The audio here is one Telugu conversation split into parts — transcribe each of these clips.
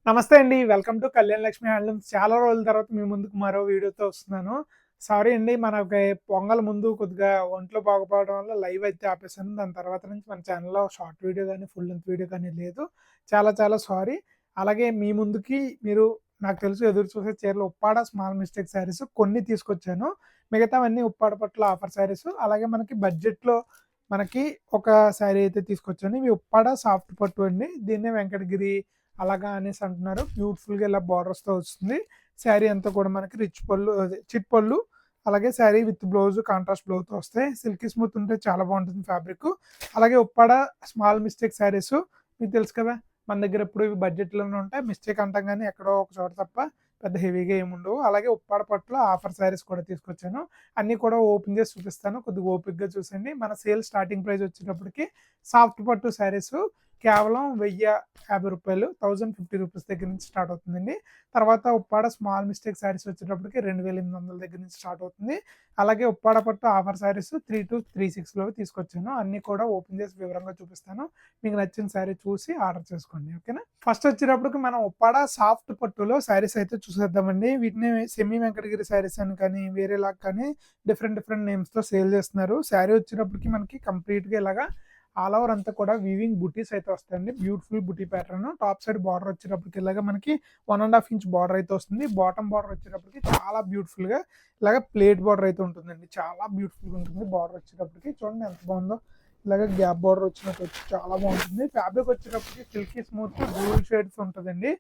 నమస్తే అండి. Welcome to Kalyan Lakshmi handlooms. చాలా రోజుల తర్వాత మీ ముందుకు మరో వీడియోతో వస్తున్నాను. సారీ అండి, మనకి పొంగల్ ముందు కొద్దిగా ఒంట్లో బాగోపోవడం వల్ల లైవ్ అయితే ఆపేసాను. దాని తర్వాత నుంచి మన ఛానెల్‌లో షార్ట్ వీడియో గానీ, ఫుల్ లెంత్ వీడియో కానీ లేదు. చాలా చాలా సారీ. అలాగే మీ ముందుకి మీరు నాకు తెలుసు ఎదురు చూసే చీరలు ఉప్పాడ స్మాల్ మిస్టేక్ శారీస్ కొన్ని తీసుకొచ్చాను. మిగతావన్నీ ఉప్పాడ పట్టులో ఆఫర్ శారీస్. అలాగే మనకి బడ్జెట్‌లో మనకి ఒక శారీ అయితే తీసుకొచ్చాను. ఇవి ఉప్పాడ సాఫ్ట్ పట్టు అండి. దీన్నే వెంకటగిరి అలాగా అనేసి అంటున్నారు. బ్యూటిఫుల్‌గా ఇలా బార్డర్స్‌తో వస్తుంది. శారీ అంతా కూడా మనకి రిచ్ పళ్ళు అదే చిట్ పళ్ళు. అలాగే శారీ విత్ బ్లౌజ్ కాంట్రాస్ట్ బ్లౌజ్‌తో వస్తాయి. సిల్కీ స్మూత్ ఉంటే చాలా బాగుంటుంది ఫ్యాబ్రిక్. అలాగే ఉప్పాడ స్మాల్ మిస్టేక్ శారీస్ మీకు తెలుసు కదా! మన దగ్గర ఎప్పుడు ఇవి బడ్జెట్‌లోనే ఉంటాయి. మిస్టేక్ అంటాం గానీ ఎక్కడో ఒక చోట తప్ప పెద్ద హెవీగా ఏముండవు. అలాగే ఉప్పాడ పట్టులో ఆఫర్ శారీస్ కూడా తీసుకొచ్చాను. అన్నీ కూడా ఓపెన్ చేసి చూపిస్తాను. కొద్దిగా ఓపికగా చూసేయండి. మన సేల్ స్టార్టింగ్ ప్రైస్ వచ్చేటప్పటికి సాఫ్ట్ పట్టు శారీస్ కేవలం రూ. 1050 1050 దగ్గర నుంచి స్టార్ట్ అవుతుందండి. తర్వాత ఉప్పాడ స్మాల్ మిస్టేక్ శారీస్ వచ్చేటప్పటికి 2800 దగ్గర నుంచి స్టార్ట్ అవుతుంది. అలాగే ఉప్పాడ పట్టు ఆఫర్ శారీస్ 3236లో తీసుకొచ్చాను. అన్నీ కూడా ఓపెన్ చేసి వివరంగా చూపిస్తాను. మీకు నచ్చిన శారీ చూసి ఆర్డర్ చేసుకోండి. ఓకేనా? ఫస్ట్ వచ్చేటప్పటికి మనం ఉప్పాడ సాఫ్ట్ పట్టులో శారీస్ అయితే చూసేద్దామండి. వీటిని సెమీ వెంకటగిరి శారీస్ అని కానీ వేరేలాగా కానీ డిఫరెంట్ డిఫరెంట్ నేమ్స్‌తో సేల్ చేస్తున్నారు. శారీ వచ్చేటప్పటికి మనకి కంప్లీట్‌గా ఇలాగా ఆల్ ఓవర్ అంతా కూడా వీవింగ్ బుటీస్ అయితే వస్తాయండి. బ్యూటిఫుల్ బుటీ ప్యాటర్న్. టాప్ సైడ్ బార్డర్ వచ్చేటప్పటికి ఇలాగా మనకి 1 ½ ఇంచ్ బార్డర్ అయితే వస్తుంది. బాటమ్ బార్డర్ వచ్చేటప్పటికి చాలా బ్యూటిఫుల్‌గా ఇలాగ ప్లేట్ బార్డర్ అయితే ఉంటుందండి. చాలా బ్యూటిఫుల్‌గా ఉంటుంది బార్డర్ వచ్చేటప్పటికి. చూడండి ఎంత బాగుందో. ఇలాగ గ్యాప్ బార్డర్ వచ్చినట్టు వచ్చి చాలా బాగుంటుంది. ఫ్యాబ్రిక్ వచ్చేటప్పటికి సిల్కీ స్మూత్ డ్యూల్ షేడ్స్ ఉంటుందండి.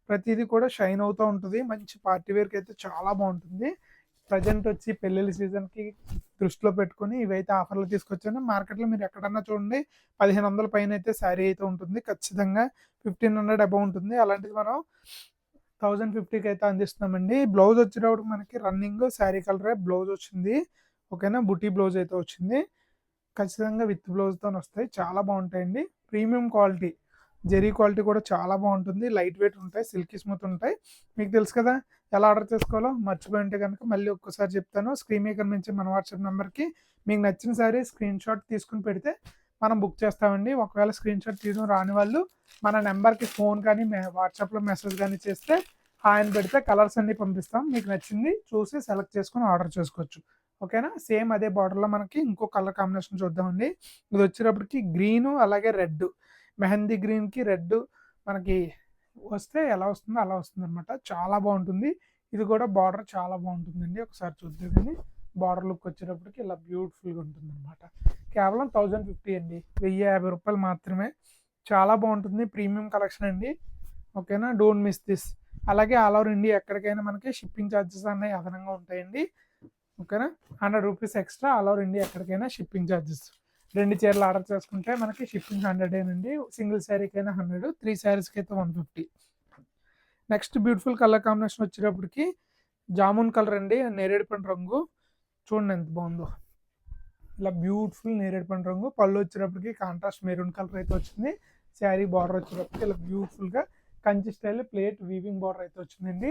ప్రతిదీ కూడా షైన్ అవుతూ ఉంటుంది. మంచి పార్టీ వేర్‌కి అయితే చాలా బాగుంటుంది. ప్రెజెంట్ వచ్చి పెళ్ళిళ్ళ సీజన్‌కి దృష్టిలో పెట్టుకొని ఇవైతే ఆఫర్‌లో తీసుకొచ్చాను. మార్కెట్‌లో మీరు ఎక్కడన్నా చూడండి 1500 పైన అయితే శారీ అయితే ఉంటుంది. ఖచ్చితంగా 1500 అబోవ్ ఉంటుంది. అలాంటిది మనం 1050కి అయితే అందిస్తున్నామండి. బ్లౌజ్ వచ్చేటప్పటికి మనకి రన్నింగ్ శారీ కలరే బ్లౌజ్ వచ్చింది. ఓకేనా? బుటీ బ్లౌజ్ అయితే వచ్చింది. ఖచ్చితంగా విత్ బ్లౌజ్‌తోని వస్తాయి. చాలా బాగుంటాయండి. Premium quality. జెరీ క్వాలిటీ కూడా చాలా బాగుంటుంది. లైట్ వెయిట్ ఉంటాయి. సిల్కీ స్మూత్ ఉంటాయి. మీకు తెలుసు కదా! ఎలా ఆర్డర్ చేసుకోవాలో. మర్చిపోయి ఉంటే గనుక మళ్ళీ ఒక్కసారి చెప్తాను. స్క్రీన్ మీద కనిపించే మన వాట్సాప్ నంబర్‌కి మీకు నచ్చిన శారీ స్క్రీన్‌షాట్ తీసుకొని పెడితే మనం బుక్ చేస్తామండి. ఒకవేళ స్క్రీన్‌షాట్ తీయడం రాని వాళ్ళు మన నంబర్‌కి ఫోన్ కానీ వాట్సాప్‌లో మెసేజ్ గానీ చేస్తే హాయ్ అని పెడితే కలర్స్ అన్నీ పంపిస్తాం. మీకు నచ్చింది చూసి సెలెక్ట్ చేసుకొని ఆర్డర్ చేసుకోవచ్చు. ఓకేనా? సేమ్ అదే బార్డర్‌లో మనకి ఇంకో కలర్ కాంబినేషన్ చూద్దామండి. ఇది వచ్చేటప్పటికి గ్రీను అలాగే రెడ్. మెహందీ గ్రీన్‌కి రెడ్ మనకి వస్తే ఎలా వస్తుందో అలా వస్తుందనమాట. చాలా బాగుంటుంది. ఇది కూడా బార్డర్ చాలా బాగుంటుందండి. ఒకసారి చూద్దురు గాని. బార్డర్ లుక్ వచ్చేటప్పటికి ఇలా బ్యూటిఫుల్‌గా ఉంటుందనమాట. కేవలం 1050 అండి. రూ. 1050 మాత్రమే. చాలా బాగుంటుంది. ప్రీమియం కలెక్షన్ అండి. ఓకేనా? Don't miss this. అలాగే ఆల్ ఓవర్ ఇండియా ఎక్కడికైనా మనకి షిప్పింగ్ చార్జెస్ అనేవి అదనంగా ఉంటాయండి. ఓకేనా? రూ. 100 ఎక్స్‌ట్రా ఆల్ ఓవర్ ఇండియా ఎక్కడికైనా షిప్పింగ్ చార్జెస్. 2 చీరలు ఆర్డర్ చేసుకుంటే మనకి షిప్పింగ్ 100 నండి. సింగిల్ శారీకైనా 100, 3 శారీస్‌కైతే 150. నెక్స్ట్ బ్యూటిఫుల్ కలర్ కాంబినేషన్ వచ్చేటప్పటికి జామున్ కలర్ అండి. నేరేడు పండు రంగు. చూడండి ఎంత బాగుందో. ఇలా బ్యూటిఫుల్ నేరేడు పండు రంగు. పళ్ళు వచ్చేటప్పటికి కాంట్రాస్ట్ మెరూన్ కలర్ అయితే వచ్చింది. శారీ బార్డర్ వచ్చేటప్పటికి ఇలా బ్యూటిఫుల్‌గా Kanchi style plate weaving border అయితే వచ్చిందండి.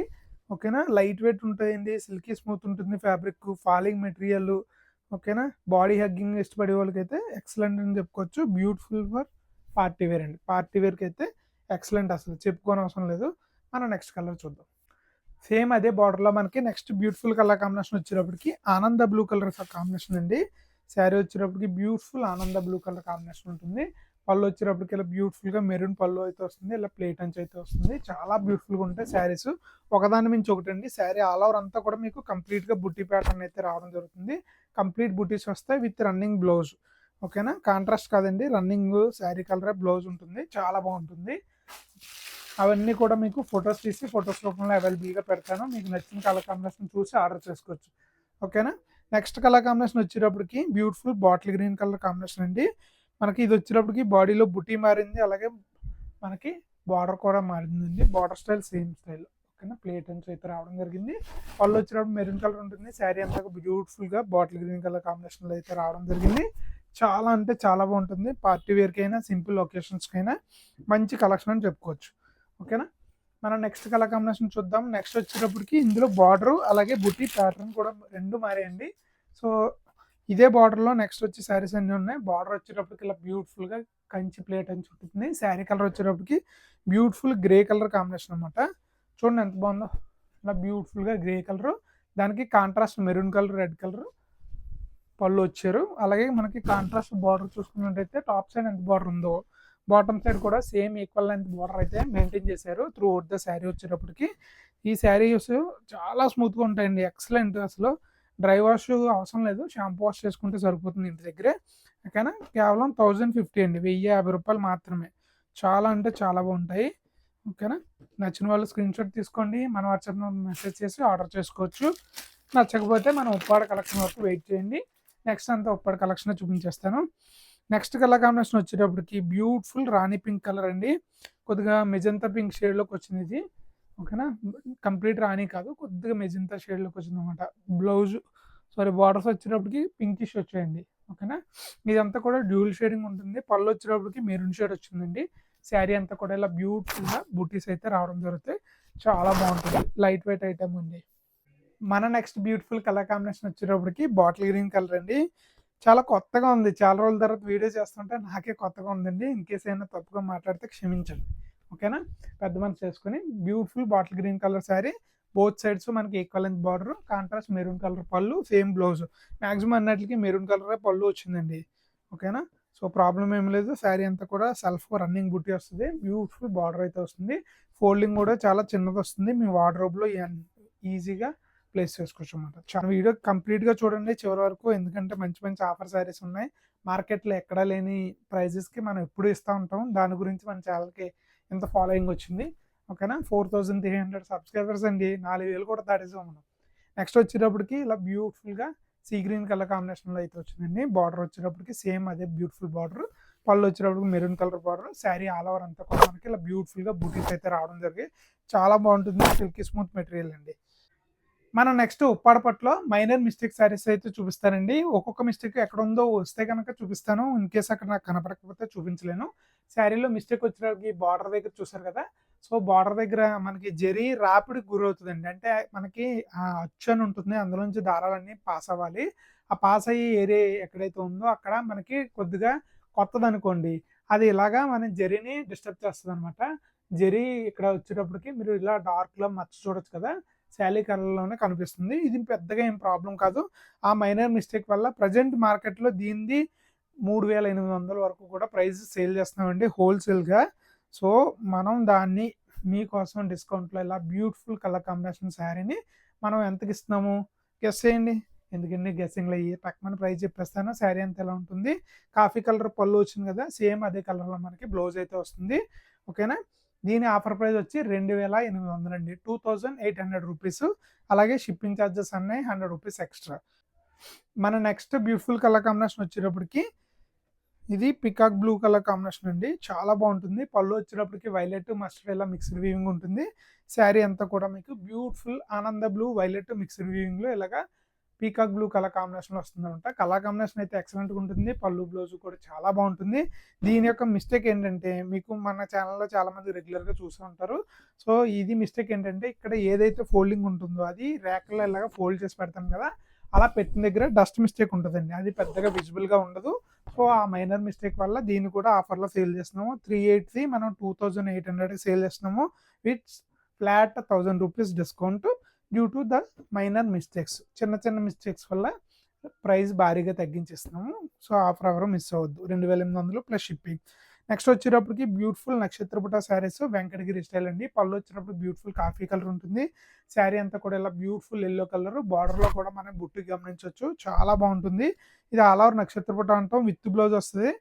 ఓకేనా? లైట్ వెయిట్ ఉంటాయండి. సిల్కీ స్మూత్ ఉంటుంది ఫ్యాబ్రిక్. Falling material. ఓకేనా? బాడీ హగ్గింగ్ ఇష్టపడే వాళ్ళకైతే ఎక్సలెంట్ అని చెప్పుకోవచ్చు. బ్యూటిఫుల్ ఫర్ పార్టీ వేర్ అండి. పార్టీ వేర్‌కైతే ఎక్సలెంట్ అసలు చెప్పుకోనవసరం లేదు. మనం నెక్స్ట్ కలర్ చూద్దాం. సేమ్ అదే బార్డర్‌లో మనకి నెక్స్ట్ బ్యూటిఫుల్ కలర్ కాంబినేషన్ వచ్చేటప్పటికి ఆనంద బ్లూ కలర్ కాంబినేషన్ అండి. శారీ వచ్చేటప్పటికి బ్యూటిఫుల్ ఆనంద బ్లూ కలర్ కాంబినేషన్ ఉంటుంది. పళ్ళు వచ్చేటప్పటికి ఇలా బ్యూటిఫుల్‌గా మెరూన్ పళ్ళు అయితే వస్తుంది. ఇలా ప్లేట్ అంచు అయితే వస్తుంది. చాలా బ్యూటిఫుల్‌గా ఉంటాయి శారీస్. ఒకదాని మించి ఒకటండి. శారీ ఆల్ ఓవర్ అంతా కూడా మీకు కంప్లీట్‌గా బుట్టి ప్యాటర్న్ అయితే రావడం జరుగుతుంది. కంప్లీట్ బుటీస్ వస్తాయి విత్ రన్నింగ్ బ్లౌజ్. ఓకేనా? కాంట్రాస్ట్ కాదండి. రన్నింగ్ శారీ కలరే బ్లౌజ్ ఉంటుంది. చాలా బాగుంటుంది. అవన్నీ కూడా మీకు ఫోటోస్ తీసి ఫోటోస్ రూపంలో అవైలబుల్‌గా పెడతాను. మీకు నచ్చిన కలర్ కాంబినేషన్ చూసి ఆర్డర్ చేసుకోవచ్చు. ఓకేనా? నెక్స్ట్ కలర్ కాంబినేషన్ వచ్చేటప్పటికి beautiful bottle green colour combination అండి. మనకి ఇది వచ్చేటప్పటికి బాడీలో బుటీ మారింది. అలాగే మనకి బార్డర్ కూడా మారిందండి. Border style same style. ఓకేనా? ప్లేట్ అంచు అయితే రావడం జరిగింది. పళ్ళు వచ్చేటప్పుడు మెరూన్ కలర్ ఉంటుంది. శారీ అంతా బ్యూటిఫుల్‌గా బాటిల్ గ్రీన్ కలర్ కాంబినేషన్‌లో అయితే రావడం జరిగింది. చాలా అంటే చాలా బాగుంటుంది. పార్టీ వేర్‌కైనా, సింపుల్ ఒకేషన్స్‌కైనా మంచి కలెక్షన్ అని చెప్పుకోవచ్చు. ఓకేనా? మనం నెక్స్ట్ కలర్ కాంబినేషన్ చూద్దాం. నెక్స్ట్ వచ్చేటప్పటికి ఇందులో బార్డర్ అలాగే బుటీ ప్యాటర్న్ కూడా 2 మారాయండి. సో, ఇదే బార్డర్‌లో నెక్స్ట్ వచ్చి శారీస్ అన్నీ ఉన్నాయి. బార్డర్ వచ్చేటప్పటికి ఇలా బ్యూటిఫుల్‌గా కంచి ప్లేట్ అని చూపిస్తుంది. శారీ కలర్ వచ్చేటప్పటికి బ్యూటిఫుల్ గ్రే కలర్ కాంబినేషన్ అనమాట. చూడండి ఎంత బాగుందో. ఇలా బ్యూటిఫుల్‌గా గ్రే కలరు. దానికి contrast maroon colour, red colour పళ్ళు వచ్చారు. అలాగే మనకి కాంట్రాస్ట్ బార్డర్ చూసుకున్నట్టయితే టాప్ సైడ్ ఎంత బార్డర్ ఉందో, బాటమ్ సైడ్ కూడా సేమ్ ఈక్వల్ లెంత్ బార్డర్ అయితే మెయింటైన్ చేశారు త్రూ అవుట్ ద శారీ వచ్చేటప్పటికి. ఈ శారీస్ చాలా స్మూత్‌గా ఉంటాయండి. ఎక్సలెంట్ అసలు. డ్రై వాష్ అవసరం లేదు. షాంపూ వాష్ చేసుకుంటే సరిపోతుంది ఇంటి దగ్గరే. ఓకేనా. కేవలం 1050 అండి. రూ. 1050 మాత్రమే. చాలా అంటే చాలా బాగుంటాయి. ఓకేనా. నచ్చిన వాళ్ళు స్క్రీన్‌షాట్ తీసుకోండి. మన వాట్సాప్‌లో మెసేజ్ చేసి ఆర్డర్ చేసుకోవచ్చు. నచ్చకపోతే మన ఉప్పాడ కలెక్షన్ వరకు వెయిట్ చేయండి. నెక్స్ట్ అంతా ఉప్పాడ కలెక్షన్ చూపించేస్తాను. నెక్స్ట్ కలర్ కాంబినేషన్ వచ్చేటప్పటికి బ్యూటిఫుల్ రాణి పింక్ కలర్ అండి. కొద్దిగా మెజంతా పింక్ షేడ్‌లోకి వచ్చింది ఇది. ఓకేనా. కంప్లీట్ రాణి కాదు. కొద్దిగా మెజంతా షేడ్‌లోకి వచ్చిందనమాట. బ్లౌజ్ బార్డర్స్ వచ్చేటప్పటికి పింకిష్ వచ్చాయండి. ఓకేనా. ఇదంతా కూడా డ్యూల్ షేడింగ్ ఉంటుంది. పళ్ళు వచ్చేటప్పటికి మెరూన్ షేడ్ వచ్చిందండి. శారీ అంతా కూడా ఇలా బ్యూటిఫుల్‌గా బూటీస్ అయితే రావడం జరుగుతాయి. చాలా బాగుంటుంది. లైట్ వెయిట్ ఐటెమ్ అండి. మన నెక్స్ట్ బ్యూటిఫుల్ కలర్ కాంబినేషన్ వచ్చేటప్పటికి బాటిల్ గ్రీన్ కలర్ అండి. చాలా కొత్తగా ఉంది. చాలా రోజుల తర్వాత వీడియో చేస్తుంటే నాకే కొత్తగా ఉందండి. ఇన్‌కేస్ ఏమైనా తప్పుగా మాట్లాడితే క్షమించండి. ఓకేనా. పెద్ద మనసు చేసుకొని beautiful bottle green colour sari. Both sides మనకి equal length border, contrast maroon colour పళ్ళు, సేమ్ బ్లౌజ్. మాక్సిమం అన్నిటికి మెరూన్ కలరే పళ్ళు వచ్చిందండి. ఓకేనా. ప్రాబ్లమ్ ఏమి లేదు. శారీ అంతా కూడా సెల్ఫ్ రన్నింగ్ బుట్టి వస్తుంది. బ్యూటిఫుల్ బార్డర్ అయితే వస్తుంది. ఫోల్డింగ్ కూడా చాలా చిన్నది వస్తుంది. మీ వార్డ్రోబ్‌లో ఈజీగా ప్లేస్ చేసుకోవచ్చు అనమాట. చాలా వీడియో కంప్లీట్‌గా చూడండి చివరి వరకు. ఎందుకంటే మంచి మంచి ఆఫర్ శారీస్ ఉన్నాయి. మార్కెట్‌లో ఎక్కడా లేని ప్రైజెస్‌కి మనం ఎప్పుడు ఇస్తా ఉంటాం. దాని గురించి మన ఛానల్‌కి ఇంత ఫాలోయింగ్ వచ్చింది. ఓకేనా. 4300 సబ్స్క్రైబర్స్ అండి. 4000 కూడా దాటేసాం మనం. నెక్స్ట్ వచ్చేటప్పటికి ఇలా బ్యూటిఫుల్‌గా సీ గ్రీన్ కలర్ కాంబినేషన్‌లో అయితే వచ్చిందండి. బార్డర్ వచ్చేటప్పటికి సేమ్ అదే బ్యూటిఫుల్ బార్డర్. పళ్ళు వచ్చేటప్పటికి maroon colour border. Sari all over అంతా కూడా మనకి ఇలా బ్యూటిఫుల్‌గా బూటీస్ అయితే రావడం జరిగాయి. చాలా బాగుంటుంది. సిల్కీ స్మూత్ మెటీరియల్ అండి. మనం నెక్స్ట్ ఉప్పాడ పట్టులో మైనర్ మిస్టేక్ శారీస్ అయితే చూపిస్తానండి. ఒక్కొక్క మిస్టేక్ ఎక్కడుందో వస్తే గనక చూపిస్తాను. ఇన్‌కేస్ అక్కడ నాకు కనపడకపోతే చూపించలేను. శారీలో మిస్టేక్ వచ్చేటప్పటికి బార్డర్ దగ్గర చూసారు కదా! బార్డర్ దగ్గర మనకి జరీ రాపిడికి గురవుతదండి. అంటే మనకి అచ్చు అని ఉంటుంది. అందులోంచి దారాలన్నీ పాస్ అవ్వాలి. ఆ పాస్ అయ్యే ఏరియా ఎక్కడైతే ఉందో అక్కడ మనకి కొద్దిగా కొత్తదనుకోండి, అది ఇలాగా మన జరీని డిస్టర్బ్ చేస్తదనమాట. జరీ ఇక్కడ వచ్చేటప్పటికి మీరు ఇలా డార్క్‌లో మచ్చ చూడొచ్చు కదా! శాలీ కలర్‌లోనే కనిపిస్తుంది. ఇది పెద్దగా ఏం ప్రాబ్లమ్ కాదు. ఆ మైనర్ మిస్టేక్ వల్ల ప్రెజెంట్ మార్కెట్‌లో దీనిది 3800 వరకు కూడా ప్రైస్ సేల్ చేస్తున్నామండి హోల్‌సేల్‌గా. సో, మనం దాన్ని మీకోసం డిస్కౌంట్‌లో ఇలా బ్యూటిఫుల్ కలర్ కాంబినేషన్ శారీని మనం ఎంతకిస్తున్నాము? గెస్ చేయండి. ఎందుకండి గెస్సింగ్‌లు అయ్యి టక్‌మని ప్రైస్ చెప్పేస్తాను. శారీ అంతా ఎలా ఉంటుంది. కాఫీ కలర్ పళ్ళు వచ్చింది కదా! సేమ్ అదే కలర్‌లో మనకి బ్లౌజ్ అయితే వస్తుంది. ఓకేనా. దీని ఆఫర్ ప్రైస్ వచ్చి 2800 అండి. 2800 రూపీస్. అలాగే షిప్పింగ్ చార్జెస్ అన్నీ రూ. 100 ఎక్స్‌ట్రా. మన నెక్స్ట్ బ్యూటిఫుల్ కలర్ కాంబినేషన్ వచ్చేటప్పటికి ఇది పికాక్ బ్లూ కలర్ కాంబినేషన్ అండి. చాలా బాగుంటుంది. పళ్ళు వచ్చేటప్పటికి వైలెట్, మస్టర్డ్ ఇలా మిక్స్డ్ వీవింగ్ ఉంటుంది. శారీ అంతా కూడా మీకు బ్యూటిఫుల్ ఆనంద బ్లూ, వైలెట్ మిక్స్డ్ వీవింగ్‌లో ఇలాగా పీకాక్ బ్లూ కలర్ కాంబినేషన్‌లో వస్తుందనమాట. కలర్ కాంబినేషన్ అయితే ఎక్సలెంట్‌గా ఉంటుంది. పళ్ళు, బ్లౌజ్ కూడా చాలా బాగుంటుంది. దీని యొక్క మిస్టేక్ ఏంటంటే మీకు మన ఛానెల్‌లో చాలామంది రెగ్యులర్‌గా చూస్తూ ఉంటారు. ఇది మిస్టేక్ ఏంటంటే ఇక్కడ ఏదైతే ఫోల్డింగ్ ఉంటుందో అది ర్యాక్‌లో ఇలాగా ఫోల్డ్ చేసి పెడతాం కదా! అలా పెట్టిన దగ్గర డస్ట్ మిస్టేక్ ఉంటదండి. అది పెద్దగా విజిబుల్‌గా ఉండదు. ఆ మైనర్ మిస్టేక్ వల్ల దీన్ని కూడా ఆఫర్‌లో సేల్ చేస్తున్నాము. 380 మనం 2800కి సేల్ చేస్తున్నాము. విత్ ఫ్లాట్ రూ. 1000 discount due to the minor mistakes. చిన్న చిన్న మిస్టేక్స్ వల్ల ప్రైస్ భారీగా తగ్గించిస్తున్నాము. ఆఫర్ ఎవరు మిస్ అవ్వద్దు. 2800 ప్లస్ షిప్పింగ్. నెక్స్ట్ వచ్చేటప్పటికి బ్యూటిఫుల్ నక్షత్ర బుట్ట శారీస్ వెంకటగిరి స్టైల్ అండి. పళ్ళు వచ్చినప్పుడు బ్యూటిఫుల్ కాఫీ కలర్ ఉంటుంది. శారీ అంతా కూడా ఇలా బ్యూటిఫుల్ యెల్లో కలర్. బార్డర్‌లో కూడా మనం బుట్టి గమనించొచ్చు. చాలా బాగుంటుంది. ఇది ఆల్ ఓవర్ నక్షత్ర బుట్ట అంటాం. విత్ బ్లౌజ్ వస్తది.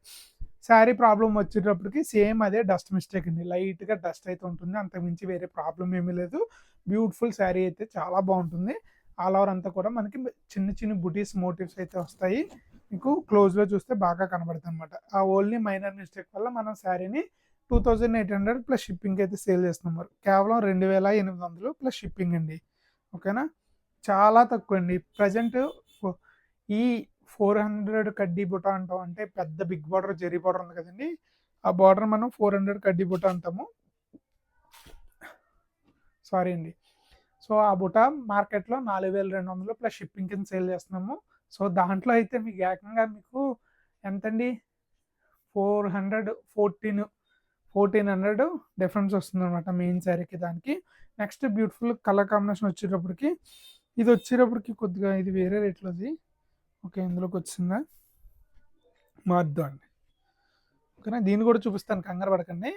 శారీ ప్రాబ్లమ్ వచ్చేటప్పటికి సేమ్ అదే డస్ట్ మిస్టేక్ అండి. లైట్‌గా డస్ట్ అయితే ఉంటుంది. అంతకుమించి వేరే ప్రాబ్లమ్ ఏమీ లేదు. బ్యూటిఫుల్ శారీ అయితే చాలా బాగుంటుంది. ఆల్ ఓవర్ అంతా కూడా మనకి చిన్న చిన్న బుటీస్ మోటివ్స్ అయితే వస్తాయి. మీకు క్లోజ్‌లో చూస్తే బాగా కనబడుతుందనమాట. ఆ ఓన్లీ మైనర్ మిస్టేక్ వల్ల మనం శారీని 2800 ప్లస్ షిప్పింగ్ అయితే సేల్ చేస్తున్నాం. కేవలం 2800 ప్లస్ షిప్పింగ్ అండి. ఓకేనా. చాలా తక్కువండి. ప్రెజెంట్ ఈ 400 కడ్డీ బుట్ట అంటాం. అంటే పెద్ద బిగ్ బార్డర్ జెరీ బార్డర్ ఉంది కదండీ! ఆ బార్డర్ మనం 400 కడ్డీ బుట్ట అంటాము. సారీ అండి. ఆ బుట్ట మార్కెట్‌లో 4200 ప్లస్ షిప్పింగ్ కింద సేల్ చేస్తున్నాము. సో దాంట్లో అయితే మీకు ఏకంగా మీకు ఎంతండి 1400 డిఫరెన్స్ వస్తుందన్నమాట మెయిన్ శారీకి దానికి. నెక్స్ట్ బ్యూటిఫుల్ కలర్ కాంబినేషన్ వచ్చేటప్పటికి ఇది వచ్చేటప్పటికి కొద్దిగా ఇది వేరే రేట్లోది. ఓకే, ఇందులోకి వచ్చిందా మారుద్దాం అండి. ఓకేనా, దీన్ని కూడా చూపిస్తాను, కంగారు పడకండి.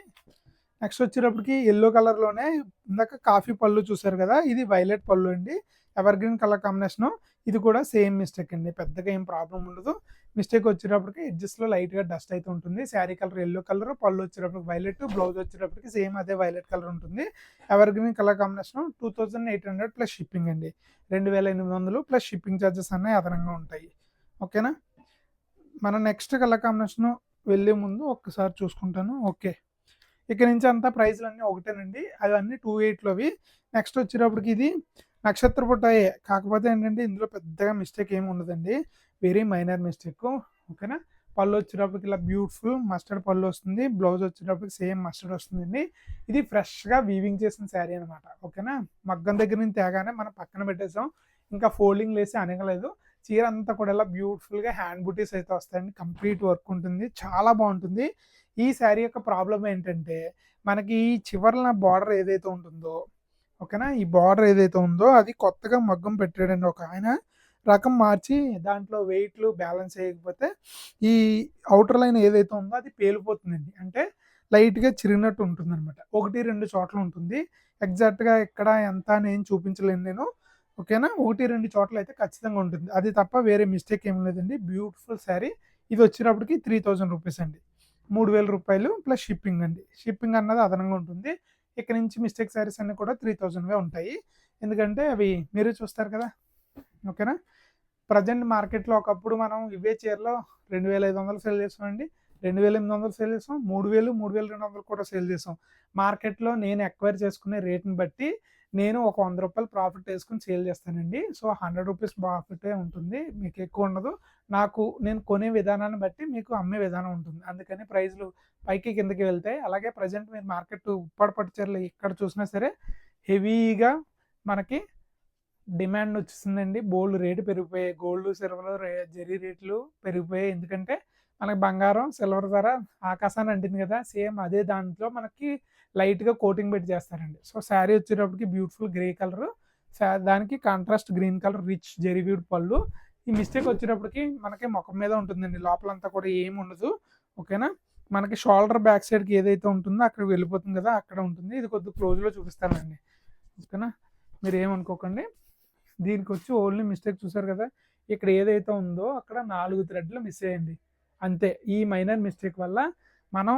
నెక్స్ట్ వచ్చేటప్పటికి ఎల్లో కలర్లోనే ఇందాక కాఫీ పళ్ళు చూసారు కదా, ఇది వైలెట్ పళ్ళు అండి, ఎవర్ గ్రీన్ కలర్ కాంబినేషను. ఇది కూడా సేమ్ మిస్టేక్ అండి, పెద్దగా ఏం ప్రాబ్లం ఉండదు. మిస్టేక్ వచ్చేటప్పటికి ఎడ్జస్ట్లో లైట్గా డస్ట్ అయితే ఉంటుంది. శారీ కలర్ ఎల్లో కలర్, పళ్ళు వచ్చేటప్పటికి వైలెట్, బ్లౌజ్ వచ్చేటప్పటికి సేమ్ అదే వైలెట్ కలర్ ఉంటుంది. Ever green colour combination 2800 plus shipping అండి, 2800 ప్లస్ షిప్పింగ్ ఛార్జెస్ అన్నీ అదనంగా ఉంటాయి. ఓకేనా, మన నెక్స్ట్ కలర్ కాంబినేషన్ వెళ్ళే ముందు ఒక్కసారి చూసుకుంటాను. ఓకే, ఇక్కడ నుంచి అంతా ప్రైజ్లు అన్నీ ఒకటేనండి, అవన్నీ 28లోవి. నెక్స్ట్ వచ్చేటప్పటికి ఇది నక్షత్ర పుట్టాయే, కాకపోతే ఏంటంటే ఇందులో పెద్దగా మిస్టేక్ ఏమి ఉండదండి, వెరీ మైనర్ మిస్టేక్. ఓకేనా, పళ్ళు వచ్చేటప్పటికి ఇలా బ్యూటిఫుల్ మస్టర్డ్ పళ్ళు వస్తుంది, బ్లౌజ్ వచ్చేటప్పటికి సేమ్ మస్టర్డ్ వస్తుందండి. ఇది ఫ్రెష్గా వీవింగ్ చేసిన శారీ అనమాట. ఓకేనా, మగ్గం దగ్గర నుంచి తేగానే మనం పక్కన పెట్టేసాం, ఇంకా ఫోల్డింగ్ లేసి అనగలేదు. చీర అంతా కూడా ఇలా బ్యూటిఫుల్గా హ్యాండ్ బూటీస్ అయితే వస్తాయండి, కంప్లీట్ వర్క్ ఉంటుంది, చాలా బాగుంటుంది. ఈ శారీ యొక్క ప్రాబ్లం ఏంటంటే మనకి ఈ చివరన బార్డర్ ఏదైతే ఉంటుందో, ఓకేనా, ఈ బార్డర్ ఏదైతే ఉందో అది కొత్తగా మగ్గం పెట్టాడండి ఒక ఆయన, రకం మార్చి దాంట్లో వెయిట్లు బ్యాలెన్స్ చేయకపోతే ఈ అవుటర్ లైన్ ఏదైతే ఉందో అది పేలిపోతుందండి, అంటే లైట్గా చిరిగినట్టు ఉంటుంది అనమాట. 1-2 చోట్ల ఉంటుంది, ఎగ్జాక్ట్గా ఎక్కడ ఎంత అని ఏం చూపించలేను నేను. ఓకేనా, 1-2 చోట్ల అయితే ఖచ్చితంగా ఉంటుంది, అది తప్ప వేరే మిస్టేక్ ఏం లేదండి. బ్యూటిఫుల్ శారీ, ఇది వచ్చేటప్పటికి 3000 రూపీస్ అండి, 3000 రూపాయలు ప్లస్ షిప్పింగ్ అండి. షిప్పింగ్ అన్నది అదనంగా ఉంటుంది. ఇక్కడ నుంచి మిస్టేక్ శారీస్ అన్నీ కూడా 3000 ఉంటాయి, ఎందుకంటే అవి మీరే చూస్తారు కదా. ఓకేనా, ప్రజెంట్ మార్కెట్లో ఒకప్పుడు మనం ఇవే చీరలో 2500 సేల్ చేసామండి, 2800 సేల్ చేసాం, 3000, 3200 కూడా సేల్ చేసాం. మార్కెట్లో నేను ఎక్వైర్ చేసుకునే రేట్ని బట్టి నేను ఒక 100 రూపాయలు ప్రాఫిట్ వేసుకుని సేల్ చేస్తానండి. సో 100 రూపీస్ ప్రాఫిటే ఉంటుంది, మీకు ఎక్కువ ఉండదు. నేను కొనే విధానాన్ని బట్టి మీకు అమ్మే విధానం ఉంటుంది, అందుకని ప్రైజ్లు పైకి కిందకి వెళ్తాయి. అలాగే ప్రజెంట్ మీరు మార్కెట్ ఉప్పాడ పట్టు చీరలు ఎక్కడ చూసినా సరే హెవీగా మనకి డిమాండ్ వచ్చేసిందండి, బోల్డ్ రేటు పెరిగిపోయాయి, గోల్డ్ సిల్వర్ జరీ రేట్లు పెరిగిపోయాయి. ఎందుకంటే మనకి బంగారం సిల్వర్ ధర ఆకాశాన్ని అంటింది కదా, సేమ్ అదే దాంట్లో మనకి లైట్గా కోటింగ్ పెట్టి చేస్తారండి. సో శారీ వచ్చేటప్పటికి బ్యూటిఫుల్ గ్రే కలర్, దానికి కాంట్రాస్ట్ గ్రీన్ కలర్ రిచ్ జెరీవీడ్ పళ్ళు. ఈ మిస్టేక్ వచ్చేటప్పటికి మనకి ముఖం మీద ఉంటుందండి, లోపలంతా కూడా ఏమి ఉండదు. ఓకేనా, మనకి షోల్డర్ బ్యాక్ సైడ్కి ఏదైతే ఉంటుందో అక్కడికి వెళ్ళిపోతుంది కదా, అక్కడ ఉంటుంది. ఇది కొద్దిగా క్లోజ్లో చూపిస్తానండి. ఓకేనా, మీరు ఏమనుకోకండి. దీనికి వచ్చి ఓన్లీ మిస్టేక్ చూసారు కదా, ఇక్కడ ఏదైతే ఉందో అక్కడ 4 థ్రెడ్లు మిస్ అయ్యండి, అంతే. ఈ మైనర్ మిస్టేక్ వల్ల మనం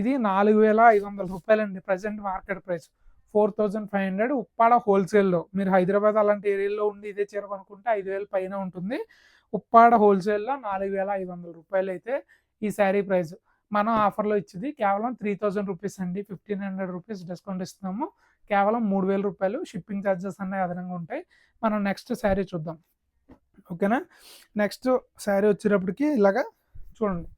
ఇది 4500 రూపాయలండి ప్రజెంట్ మార్కెట్ ప్రైస్, 4500 ఉప్పాడ హోల్సేల్లో. మీరు హైదరాబాద్ అలాంటి ఏరియాలో ఉండి ఇదే చీర కొనుక్కుంటే 5000 పైన ఉంటుంది. ఉప్పాడ హోల్సేల్లో 4500 రూపాయలు అయితే ఈ శారీ ప్రైస్. మనం ఆఫర్లో ఇచ్చేది కేవలం 3000 రూపీస్ అండి, 1500 రూపీస్ డిస్కౌంట్ ఇస్తున్నాము, కేవలం 3000 రూపాయలు. షిప్పింగ్ ఛార్జెస్ అన్నీ అదనంగా ఉంటాయి. మనం నెక్స్ట్ శారీ చూద్దాం. ఓకేనా, నెక్స్ట్ శారీ వచ్చేటప్పటికి ఇలాగా చూడండి.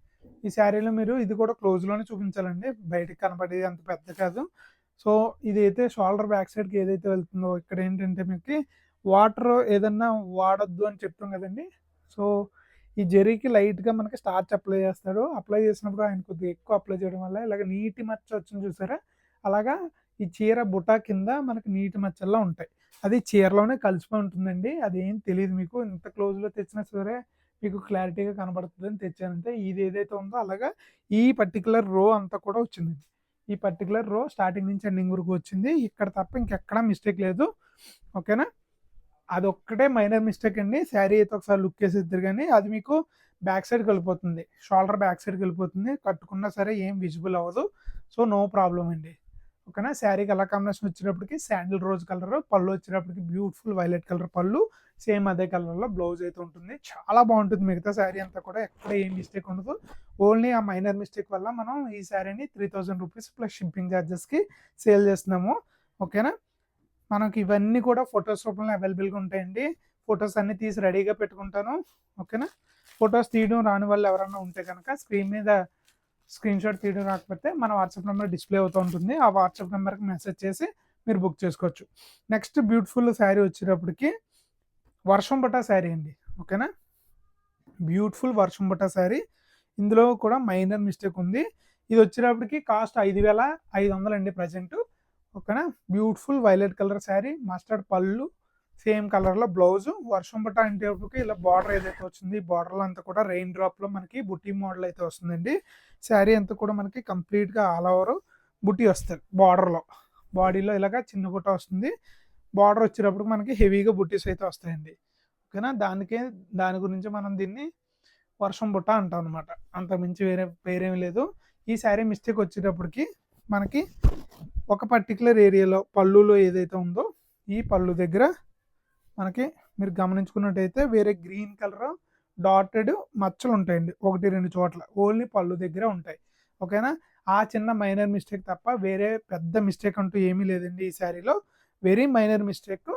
ఈ శారీలో మీరు ఇది కూడా క్లోజ్లోనే చూపించాలండి, బయటికి కనపడేది అంత పెద్ద కాదు. సో ఇదైతే షోల్డర్ బ్యాక్ సైడ్కి ఏదైతే వెళ్తుందో ఇక్కడ ఏంటంటే మీకు వాటర్ ఏదన్నా వాడొద్దు అని చెప్తాం కదండి. సో ఈ జరీకి లైట్గా మనకి స్టార్చ్ అప్లై చేస్తాడు, అప్లై చేసినప్పుడు ఆయన కొద్దిగా ఎక్కువ అప్లై చేయడం వల్ల ఇలాగ నీటి మచ్చ వచ్చింది చూసారా, అలాగా ఈ చీర బుటా కింద మనకి నీటి మచ్చల్లో ఉంటాయి, అది చీరలోనే కలిసిపోయి ఉంటుందండి. అది ఏం తెలియదు మీకు, ఇంత క్లోజ్లో తెచ్చినా సరే మీకు క్లారిటీగా కనబడుతుందని తెచ్చానంటే. ఇది ఏదైతే ఉందో అలాగా ఈ పర్టికులర్ రో అంతా కూడా వచ్చిందండి, ఈ పర్టికులర్ రో స్టార్టింగ్ నుంచి ఎండింగ్ వరకు వచ్చింది, ఇక్కడ తప్ప ఇంకెక్కడా మిస్టేక్ లేదు. ఓకేనా, అదొక్కటే మైనర్ మిస్టేక్ అండి. శారీ అయితే ఒకసారి లుక్ వేసేద్దరు, కానీ అది మీకు బ్యాక్ సైడ్కి వెళ్ళిపోతుంది, షోల్డర్ బ్యాక్ సైడ్కి వెళ్ళిపోతుంది, కట్టుకున్నా సరే ఏం విజిబుల్ అవ్వదు. సో నో ప్రాబ్లం అండి. ఓకేనా, శారీ కలర్ కాంబినేషన్ వచ్చేటప్పటికి శాండిల్ రోజ్ కలర్, పళ్ళు వచ్చేటప్పటికి బ్యూటిఫుల్ వైలెట్ కలర్ పళ్ళు, సేమ్ అదే కలర్లో బ్లౌజ్ అయితే ఉంటుంది, చాలా బాగుంటుంది. మిగతా శారీ అంతా కూడా ఎక్కడ ఏం మిస్టేక్ ఉండదు, ఓన్లీ ఆ మైనర్ మిస్టేక్ వల్ల మనం ఈ శారీని 3000 రూపీస్ ప్లస్ షిప్పింగ్ ఛార్జెస్కి సేల్ చేస్తున్నాము. ఓకేనా, మనకి ఇవన్నీ కూడా ఫొటోస్ రూపంలో అవైలబుల్గా ఉంటాయండి, ఫొటోస్ అన్నీ తీసి రెడీగా పెట్టుకుంటాను. ఓకేనా, ఫొటోస్ తీయడం రాని వాళ్ళు ఎవరైనా ఉంటే కనుక స్క్రీన్ మీద స్క్రీన్ షాట్ తీయడం రాకపోతే మన వాట్సాప్ నెంబర్ డిస్ప్లే అవుతూ ఉంటుంది, ఆ వాట్సాప్ నెంబర్కి మెసేజ్ చేసి మీరు బుక్ చేసుకోవచ్చు. నెక్స్ట్ బ్యూటిఫుల్ శారీ వచ్చేటప్పటికి వర్షం పట్టా శారీ అండి. ఓకేనా, బ్యూటిఫుల్ వర్షం బుట్ట శారీ. ఇందులో కూడా మైనర్ మిస్టేక్ ఉంది. ఇది వచ్చేటప్పటికి కాస్ట్ 5,500 అండి ప్రజెంట్. ఓకేనా. Beautiful violet colour sari, mustard పళ్ళు, సేమ్ కలర్లో బ్లౌజు. వర్షం బుట్ట అంటేటప్పటికి ఇలా బార్డర్ ఏదైతే వచ్చింది, బార్డర్లో అంతా కూడా రెయిన్ డ్రాప్లో మనకి బుట్టి మోడల్ అయితే వస్తుందండి. శారీ అంతా కూడా మనకి కంప్లీట్గా ఆల్ ఓవర్ బుట్టి వస్తుంది. బార్డర్లో బాడీలో ఇలాగా చిన్న బుట్ట వస్తుంది. బార్డర్ వచ్చేటప్పుడు మనకి హెవీగా బుట్టీస్ అయితే వస్తాయండి. ఓకేనా. దాని గురించి మనం దీన్ని వర్షం బుట్ట అంటాం అనమాట. అంతకుమించి వేరేమి లేదు. ఈ శారీ మిస్టేక్ వచ్చేటప్పటికి మనకి ఒక పర్టికులర్ ఏరియాలో పళ్ళులో ఏదైతే ఉందో ఈ పళ్ళు దగ్గర మనకి మీరు గమనించుకున్నట్టయితే వేరే గ్రీన్ కలర్ డాటెడ్ మచ్చలు ఉంటాయండి 1-2 చోట్ల. ఓన్లీ పళ్ళు దగ్గర ఉంటాయి. ఓకేనా. ఆ చిన్న మైనర్ మిస్టేక్ తప్ప వేరే పెద్ద మిస్టేక్ అంటూ ఏమీ లేదండి ఈ శారీలో. Very minor mistake.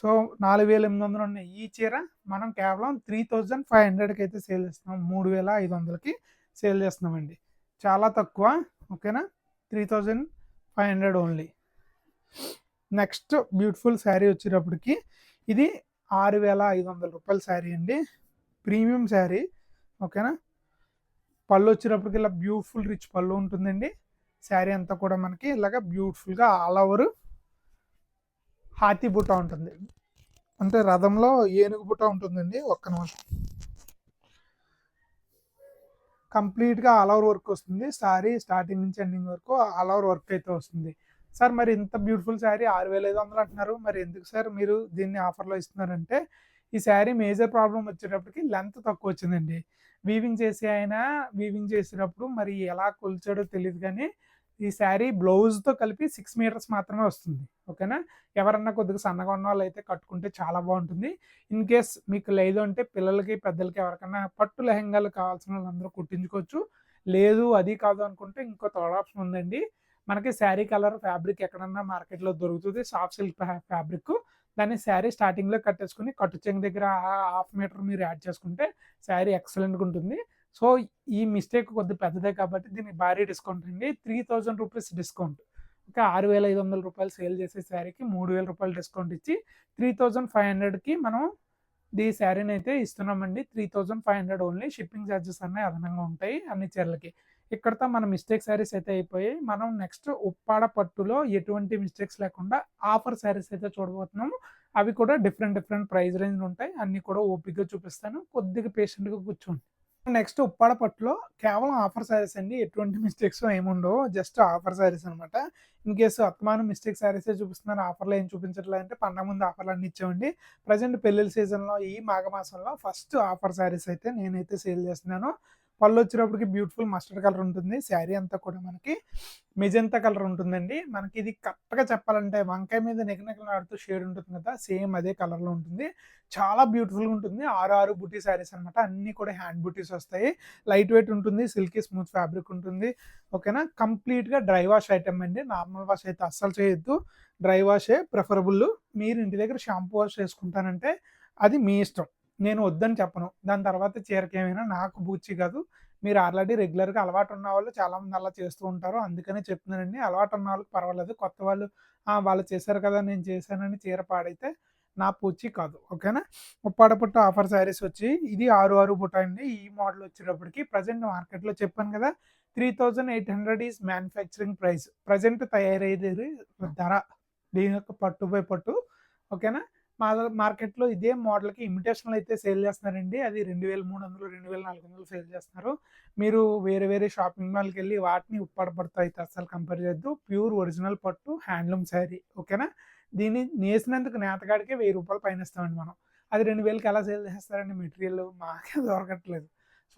సో 4,800 ఉన్న ఈ చీర మనం కేవలం 3,500కి అయితే సేల్ చేస్తున్నాం. 3,500కి సేల్ చేస్తున్నామండి. చాలా తక్కువ. ఓకేనా. 3,500 ఓన్లీ. నెక్స్ట్ బ్యూటిఫుల్ శారీ వచ్చేటప్పటికి ఇది 6,500 రూపాయల శారీ అండి. ప్రీమియం శారీ. ఓకేనా. పళ్ళు వచ్చేటప్పటికి ఇలా బ్యూటిఫుల్ రిచ్ పళ్ళు ఉంటుందండి. శారీ అంతా కూడా మనకి ఇలాగ బ్యూటిఫుల్గా ఆల్ ఓవర్ హాతీ బుట్ట ఉంటుంది. అంటే రథంలో ఏనుగు బుట్ట ఉంటుందండి. ఒక్క నిమిషం. కంప్లీట్గా ఆల్ ఓవర్ వర్క్ వస్తుంది. శారీ స్టార్టింగ్ నుంచి ఎండింగ్ వరకు ఆల్ ఓవర్ వర్క్ అయితే వస్తుంది. సార్ మరి ఇంత బ్యూటిఫుల్ శారీ 6,500 అంటున్నారు, మరి ఎందుకు సార్ మీరు దీన్ని ఆఫర్లో ఇస్తున్నారంటే, ఈ శారీ మేజర్ ప్రాబ్లం వచ్చేటప్పటికి లెంత్ తక్కువ వచ్చిందండి. వీవింగ్ చేసేటప్పుడు మరి ఎలా కొలిచాడో తెలియదు కానీ ఈ శారీ బ్లౌజ్తో కలిపి 6 మీటర్స్ మాత్రమే వస్తుంది. ఓకేనా. ఎవరన్నా కొద్దిగా సన్నగా ఉన్న వాళ్ళు అయితే కట్టుకుంటే చాలా బాగుంటుంది. ఇన్ కేస్ మీకు లేదు అంటే పిల్లలకి పెద్దలకి ఎవరికైనా పట్టు లెహంగాలు కావాల్సిన వాళ్ళందరూ కుట్టించుకోవచ్చు. లేదు అది కాదు అనుకుంటే ఇంకో థర్డ్ ఆప్షన్ ఉందండి. మనకి శారీ కలర్ ఫ్యాబ్రిక్ ఎక్కడన్నా మార్కెట్లో దొరుకుతుంది. Soft silk fabric. దాన్ని శారీ స్టార్టింగ్లో కట్టేసుకుని కట్టు చెంగు దగ్గర 1/2 మీటర్ మీరు యాడ్ చేసుకుంటే శారీ ఎక్సలెంట్గా ఉంటుంది. సో ఈ మిస్టేక్ కొద్దిగా పెద్దదే కాబట్టి దీనికి భారీ డిస్కౌంట్ అండి. 3,000 రూపీస్ డిస్కౌంట్. ఓకే. 6,500 రూపాయలు సేల్ చేసే శారీకి 3,000 రూపాయలు డిస్కౌంట్ ఇచ్చి 3,500కి మనం ఈ శారీని అయితే ఇస్తున్నామండి. 3,500 ఓన్లీ. షిప్పింగ్ ఛార్జెస్ అన్నీ అదనంగా ఉంటాయి అన్ని చీరలకి. ఇక్కడతో మన మిస్టేక్ శారీస్ అయితే అయిపోయాయి. మనం నెక్స్ట్ ఉప్పాడ పట్టులో ఎటువంటి మిస్టేక్స్ లేకుండా ఆఫర్ శారీస్ అయితే చూడబోతున్నాము. అవి కూడా డిఫరెంట్ ప్రైస్ రేంజ్ ఉంటాయి. అన్నీ కూడా ఓపికగా చూపిస్తాను. కొద్దిగా పేషెంట్గా కూర్చోండి. నెక్స్ట్ ఉప్పాడ పట్టులో కేవలం ఆఫర్ శారీస్ అండి. ఎటువంటి మిస్టేక్స్ ఏముండవు. జస్ట్ ఆఫర్ శారీస్ అనమాట. ఇన్ కేసు అత్తమానం మిస్టేక్ శారీసే చూపిస్తున్నారు, ఆఫర్లో ఏం చూపించట్లేదు అంటే పండగ ముందు ఆఫర్లు అన్నీ ఇచ్చామండి. ప్రజెంట్ పెళ్ళిళ్ళ సీజన్లో ఈ మాఘమాసంలో ఫస్ట్ ఆఫర్ శారీస్ అయితే నేనైతే సేల్ చేస్తున్నాను. పళ్ళు వచ్చేటప్పటికి బ్యూటిఫుల్ మస్టర్డ్ కలర్ ఉంటుంది. శారీ అంతా కూడా మనకి మెజంతా కలర్ ఉంటుందండి. మనకి ఇది కరెక్ట్గా చెప్పాలంటే వంకాయ మీద నిగనిగలాడుతూ షేడ్ ఉంటుంది కదా, సేమ్ అదే కలర్లో ఉంటుంది. చాలా బ్యూటిఫుల్గా ఉంటుంది. 6 బుటీ శారీస్ అనమాట. అన్నీ కూడా హ్యాండ్ బుటీస్ వస్తాయి. లైట్ వెయిట్ ఉంటుంది. సిల్కీ స్మూత్ ఫ్యాబ్రిక్ ఉంటుంది. ఓకేనా. కంప్లీట్గా డ్రై వాష్ ఐటమ్ అండి. నార్మల్ వాష్ అయితే అస్సలు చేయొద్దు. డ్రై వాషే ప్రిఫరబుల్. మీరు ఇంటి దగ్గర షాంపూ వాష్ చేసుకుంటానంటే అది మీ ఇష్టం. నేను వద్దని చెప్పను. దాని తర్వాత చీరకి ఏమైనా నాకు బూచి కాదు. మీరు ఆల్రెడీ రెగ్యులర్గా అలవాటు ఉన్న వాళ్ళు చాలామంది అలా చేస్తూ ఉంటారు. అందుకనే చెప్తున్నానండి. అలవాటు ఉన్న వాళ్ళకి పర్వాలేదు. కొత్త వాళ్ళు వాళ్ళు చేశారు కదా నేను చేశానని చీర పాడైతే నా పూచి కాదు. ఓకేనా. ఉప్పాడ పట్టు ఆఫర్ శారీస్ వచ్చి ఇది 6 బుట్ట అండి. ఈ మోడల్ వచ్చేటప్పటికి ప్రజెంట్ మార్కెట్లో చెప్పాను కదా 3,800 ఈజ్ మ్యానుఫ్యాక్చరింగ్ ప్రైస్. ప్రజెంట్ తయారయ్యేది ధర దీని యొక్క పట్టు బై పట్టు. ఓకేనా. మార్కెట్లో ఇదే మోడల్కి ఇమిటేషన్లు అయితే సేల్ చేస్తున్నారండి. అది 2,300 2,400 సేల్ చేస్తున్నారు. మీరు వేరే షాపింగ్ మాల్కి వెళ్ళి వాటిని ఉప్పాడ పట్టు అయితే అస్సలు కంపేర్ చేయొద్దు. ప్యూర్ ఒరిజినల్ పట్టు హ్యాండ్లూమ్ శారీ. ఓకేనా. దీన్ని నేసినందుకు నేతగాడికే 1,000 రూపాయలు పైన ఇస్తామండి మనం. అది 2,000కి ఎలా సేల్ చేస్తారండి మెటీరియల్? మాకే దొరకట్లేదు.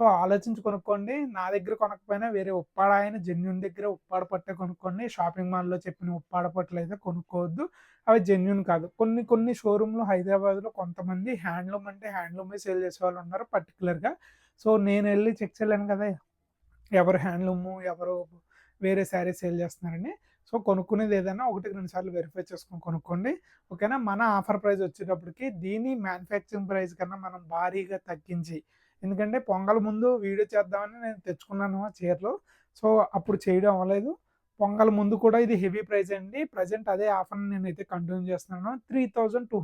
సో ఆలోచించి కొనుక్కోండి. నా దగ్గర కొనకపోయినా వేరే ఉప్పాడ ఆయన జెన్యూన్ దగ్గర ఉప్పాడ పట్టే కొనుక్కోండి. షాపింగ్ మాల్లో చెప్పిన ఉప్పాడ పట్టులు అయితే కొనుక్కోవద్దు. అవి జెన్యూన్ కాదు. కొన్ని షోరూంలో హైదరాబాద్లో కొంతమంది హ్యాండ్లూమ్ అంటే హ్యాండ్లూమే సేల్ చేసే వాళ్ళు ఉన్నారు పర్టికులర్గా. సో నేను వెళ్ళి చెక్ చేయలేను కదా ఎవరు హ్యాండ్లూము ఎవరు వేరే శారీ సేల్ చేస్తున్నారని. సో కొనుక్కునేది ఏదైనా 1-2 సార్లు వెరిఫై చేసుకొని కొనుక్కోండి. ఓకేనా. మన ఆఫర్ ప్రైస్ వచ్చేటప్పటికి దీని మ్యానుఫ్యాక్చరింగ్ ప్రైస్ కన్నా మనం భారీగా తగ్గించి, ఎందుకంటే పొంగల్ ముందు వీడియో చేద్దామని నేను తెచ్చుకున్నాను ఆ చీరలు. సో అప్పుడు చేయడం అవ్వలేదు. పొంగల్ ముందు కూడా ఇది హెవీ ప్రైస్ అండి. ప్రజెంట్ అదే ఆఫర్‌ని నేనైతే కంటిన్యూ చేస్తున్నాను. 3200 రూ.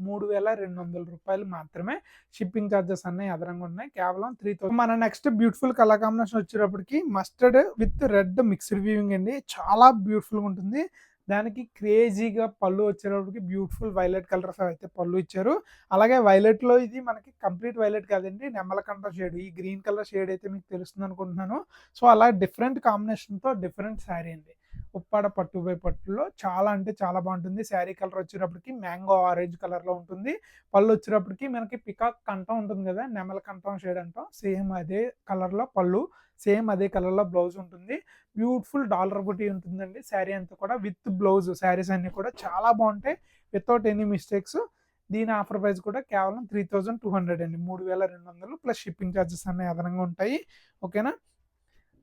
3200 మాత్రమే. షిప్పింగ్ చార్జెస్ అన్నీ అదనంగా ఉన్నాయి. కేవలం 3000. మన నెక్స్ట్ బ్యూటిఫుల్ కలర్ కాంబినేషన్ వచ్చేటప్పటికి mustard with red mixed weaving అండి. చాలా బ్యూటిఫుల్‌గా ఉంటుంది. దానికి క్రేజీగా పళ్ళు వచ్చేటప్పటికి బ్యూటిఫుల్ వైలెట్ కలర్స్ అయితే పళ్ళు ఇచ్చారు. అలాగే వైలెట్‌లో ఇది మనకి కంప్లీట్ వైలెట్ కాదండి. నెమలకంఠ షేడ్. ఈ గ్రీన్ కలర్ షేడ్ అయితే మీకు తెలుస్తుంది అనుకుంటున్నాను. సో, అలా డిఫరెంట్ కాంబినేషన్‌తో డిఫరెంట్ శారీ అండి. ఉప్పాడ పట్టు బై పట్టులో చాలా అంటే చాలా బాగుంటుంది. శారీ కలర్ వచ్చేటప్పటికి మ్యాంగో ఆరెంజ్ కలర్‌లో ఉంటుంది. పళ్ళు వచ్చేటప్పటికి మనకి పికాక్ కంఠం ఉంటుంది కదా! నెమలి కంఠం షేడ్ అంటాం. సేమ్ అదే కలర్‌లో పళ్ళు. సేమ్ అదే కలర్‌లో బ్లౌజ్ ఉంటుంది. బ్యూటిఫుల్ డాలర్ బుటీ ఉంటుందండి. శారీ అంతా కూడా విత్ బ్లౌజ్. శారీస్ అన్నీ కూడా చాలా బాగుంటాయి. Without any mistakes. దీని ఆఫర్ ప్రైస్ కూడా కేవలం 3200 అండి. 3200 ప్లస్ షిప్పింగ్ చార్జెస్ అన్నీ అదనంగా ఉంటాయి. ఓకేనా?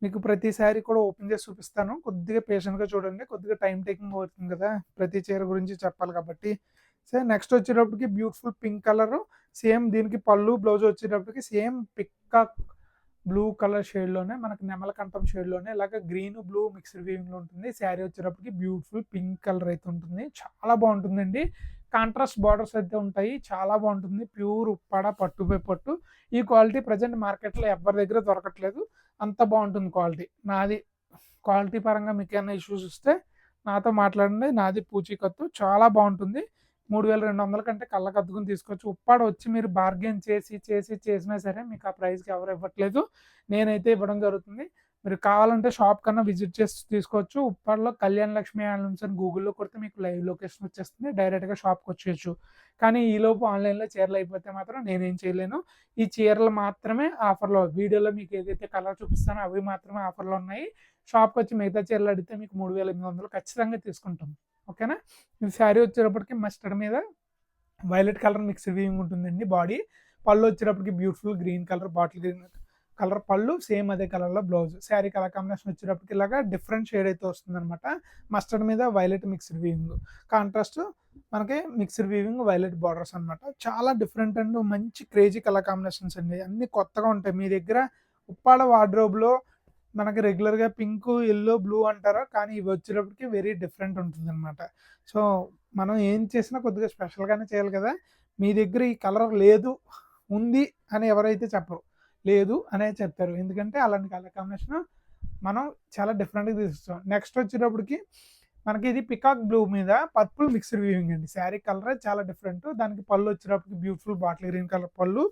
మీకు ప్రతి శారీ కూడా ఓపెన్ చేసి చూపిస్తాను. కొద్దిగా పేషెంట్‌గా చూడండి. కొద్దిగా టైమ్ టేకింగ్ అవుతుంది కదా! ప్రతి చీర గురించి చెప్పాలి కాబట్టి. సో, నెక్స్ట్ వచ్చేటప్పటికి బ్యూటిఫుల్ పింక్ కలరు. సేమ్ దీనికి పళ్ళు, బ్లౌజ్ వచ్చేటప్పటికి సేమ్ పికాక్ బ్లూ కలర్ షేడ్‌లోనే మనకి నెమలకంఠం షేడ్‌లోనే ఇలాగ గ్రీన్, బ్లూ మిక్స్డ్ వీవింగ్‌లో ఉంటుంది. శారీ వచ్చేటప్పటికి బ్యూటిఫుల్ పింక్ కలర్ అయితే ఉంటుంది. చాలా బాగుంటుందండి. కాంట్రాస్ట్ బార్డర్స్ అయితే ఉంటాయి. చాలా బాగుంటుంది. ప్యూర్ ఉప్పాడ పట్టు బై పట్టు. ఈ క్వాలిటీ ప్రెజెంట్ మార్కెట్‌లో ఎవ్వరి దగ్గర దొరకట్లేదు. అంత బాగుంటుంది క్వాలిటీ. నాది క్వాలిటీ పరంగా మీకేమైనా ఇష్యూస్ వస్తే నాతో మాట్లాడండి. నాది పూచీకత్తు. చాలా బాగుంటుంది. 3200 కంటే కళ్ళకద్దుకుని తీసుకోవచ్చు. ఉప్పాడ వచ్చి మీరు బార్గెయిన్ చేసినా సరే మీకు ఆ ప్రైస్‌కి ఎవరు ఇవ్వట్లేదు. నేనైతే ఇవ్వడం జరుగుతుంది. మీరు కావాలంటే షాప్ కన్నా విజిట్ చేసి తీసుకోవచ్చు. ఉప్పాడలో కళ్యాణ్ లక్ష్మి హ్యాండ్లూమ్స్ అని గూగుల్‌లో కొడితే మీకు లైవ్ లొకేషన్ వచ్చేస్తుంది. డైరెక్ట్‌గా షాప్‌కి వచ్చేయొచ్చు. కానీ ఈలోపు ఆన్‌లైన్‌లో చీరలు అయిపోతే మాత్రం నేనేం చేయలేను. ఈ చీరలు మాత్రమే ఆఫర్‌లో వీడియోలో మీకు ఏదైతే కలర్ చూపిస్తానో అవి మాత్రమే ఆఫర్‌లో ఉన్నాయి. షాప్‌కొచ్చి మిగతా చీరలు అడిగితే మీకు 3800 ఖచ్చితంగా తీసుకుంటాం. ఓకేనా? ఈ శారీ వచ్చేటప్పటికి మస్టర్డ్ మీద వైలెట్ కలర్ మిక్స్డ్ వీవింగ్ ఉంటుందండి బాడీ. పళ్ళు వచ్చేటప్పటికి beautiful green colour bottle green colour పళ్ళు. సేమ్ అదే కలర్‌లో బ్లౌజ్. శారీ కలర్ కాంబినేషన్ వచ్చేటప్పటికి ఇలాగా డిఫరెంట్ షేడ్ అయితే వస్తుందనమాట. మస్టర్డ్ మీద వైలెట్ మిక్స్డ్ వీవింగ్. కాంట్రాస్ట్ మనకి మిక్స్డ్ వీవింగ్ వైలెట్ బార్డర్స్ అనమాట. చాలా డిఫరెంట్ అండ్ మంచి క్రేజీ కలర్ కాంబినేషన్స్ అండి. అన్నీ కొత్తగా ఉంటాయి. మీ దగ్గర ఉప్పాడ వార్డ్రోబ్‌లో మనకి రెగ్యులర్‌గా పింకు, యెల్లో, బ్లూ అంటారు. కానీ ఇవి వచ్చేటప్పటికి వెరీ డిఫరెంట్ ఉంటుందనమాట. సో, మనం ఏం చేసినా కొద్దిగా స్పెషల్‌గానే చేయాలి కదా! మీ దగ్గర ఈ కలర్ లేదు, ఉంది అని ఎవరైతే చెప్పరు. లేదు అనే చెప్తారు. ఎందుకంటే అలాంటి కలర్ కాంబినేషన్ మనం చాలా డిఫరెంట్‌గా తీసుకొచ్చాం. నెక్స్ట్ వచ్చేటప్పటికి మనకి ఇది పికాక్ బ్లూ మీద పర్పుల్ మిక్స్డ్ వీవింగ్ అండి. శారీ కలరే చాలా డిఫరెంట్. దానికి పళ్ళు వచ్చేటప్పటికి బ్యూటిఫుల్ బాటిల్ గ్రీన్ కలర్ పళ్ళు,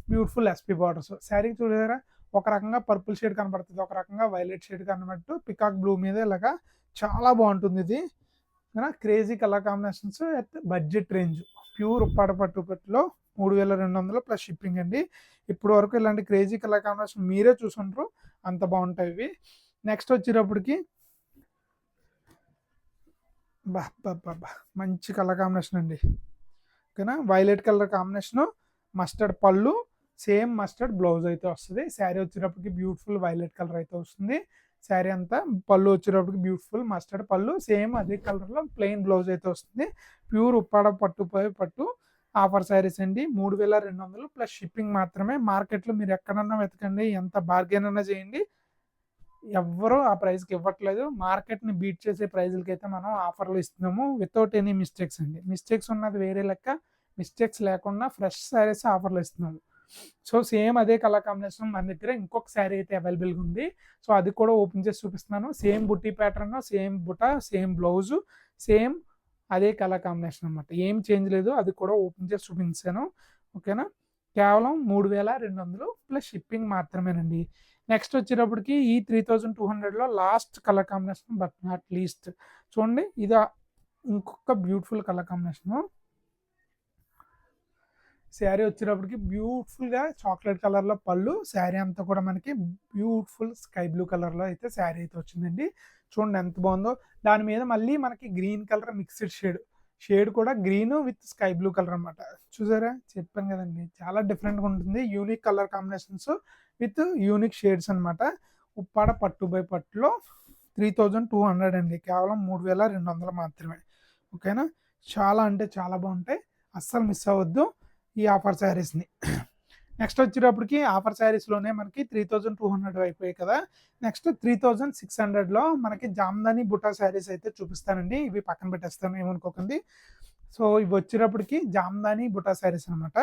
బ్యూటిఫుల్ ఎస్పీ బార్డర్స్. శారీ చూసారా? ఒక రకంగా పర్పుల్ షేడ్ కనబడుతుంది. ఒక రకంగా వైలెట్ షేడ్ కనబడుతూ పికాక్ బ్లూ మీద ఇలాగా చాలా బాగుంటుంది ఇది. Crazy colour combinations at budget range. Pure Uppada పట్టు పట్టులో 3200 ప్లస్ షిప్పింగ్ అండి. ఇప్పుడు వరకు ఇలాంటి క్రేజీ కలర్ కాంబినేషన్ మీరే చూసుంటారు. అంత బాగుంటాయి ఇవి. నెక్స్ట్ వచ్చేటప్పటికి అబ్బబ్బబ్బా! మంచి కలర్ కాంబినేషన్ అండి. ఓకేనా? వైలెట్ కలర్ కాంబినేషను, మస్టర్డ్ పళ్ళు, సేమ్ మస్టర్డ్ బ్లౌజ్ అయితే వస్తది. శారీ వచ్చేటప్పటికి బ్యూటిఫుల్ వైలెట్ కలర్ అయితే వస్తుంది. శారీ అంతా పళ్ళు వచ్చేటప్పటికి బ్యూటిఫుల్ మస్టర్డ్ పళ్ళు, సేమ్ అదే కలర్‌లో ప్లెయిన్ బ్లౌజ్ అయితే వస్తుంది. ప్యూర్ ఉప్పాడ పట్టు ఆఫర్ శారీస్ అండి. 3200 ప్లస్ షిప్పింగ్ మాత్రమే. మార్కెట్‌లో మీరు ఎక్కడన్నా వెతకండి. ఎంత బార్గెయిన్ అన్నా చేయండి. ఎవ్వరు ఆ ప్రైస్‌కి ఇవ్వట్లేదు. మార్కెట్‌ని బీట్ చేసే ప్రైజులకైతే మనం ఆఫర్‌లు ఇస్తున్నాము. వితౌట్ ఎనీ మిస్టేక్స్ అండి. మిస్టేక్స్ ఉన్నది వేరే లెక్క. మిస్టేక్స్ లేకుండా ఫ్రెష్ శారీస్ ఆఫర్‌లో ఇస్తున్నాము. సో, సేమ్ అదే కలర్ కాంబినేషన్ మన దగ్గర ఇంకొక శారీ అయితే అవైలబుల్‌గా ఉంది. సో, అది కూడా ఓపెన్ చేసి చూపిస్తున్నాను. సేమ్ బుట్టి ప్యాటర్న్, సేమ్ బుట్ట, సేమ్ బ్లౌజు, సేమ్ అదే కలర్ కాంబినేషన్ అనమాట. ఏం చేంజ్ లేదు. అది కూడా ఓపెన్ చేసి చూపించాను. ఓకేనా? కేవలం 3200 ప్లస్ షిప్పింగ్ మాత్రమేనండి. నెక్స్ట్ వచ్చేటప్పటికి ఈ 3200లో last colour combination but not least. చూడండి ఇది ఇంకొక బ్యూటిఫుల్ కలర్ కాంబినేషను. శారీ వచ్చేటప్పటికి బ్యూటిఫుల్‌గా చాక్లెట్ కలర్‌లో పళ్ళు. శారీ అంతా కూడా మనకి బ్యూటిఫుల్ స్కై బ్లూ కలర్‌లో అయితే శారీ అయితే వచ్చిందండి. చూడండి ఎంత బాగుందో. దాని మీద మళ్ళీ మనకి green colour mixed shade. Shade కూడా green with sky blue colour అనమాట. చూసారా? చెప్పాను కదండీ! చాలా డిఫరెంట్‌గా ఉంటుంది. Unique colour combinations with unique shades అనమాట. ఉప్పాడ పట్టు బై పట్టులో 3200 అండి. కేవలం 3200 మాత్రమే. ఓకేనా? చాలా అంటే చాలా బాగుంటాయి. అస్సలు మిస్ అవ్వద్దు ఈ ఆఫర్ శారీస్‌ని. నెక్స్ట్ వచ్చేటప్పటికి ఆఫర్ శారీస్లోనే మనకి 3200 అయిపోయాయి కదా. నెక్స్ట్ 3600లో మనకి జామ్దాని బుటా శారీస్ అయితే చూపిస్తానండి. ఇవి పక్కన పెట్టేస్తాను, ఏమనుకోకండి. సో ఇవి వచ్చేటప్పటికి జామ్దాని బుటా శారీస్ అనమాట.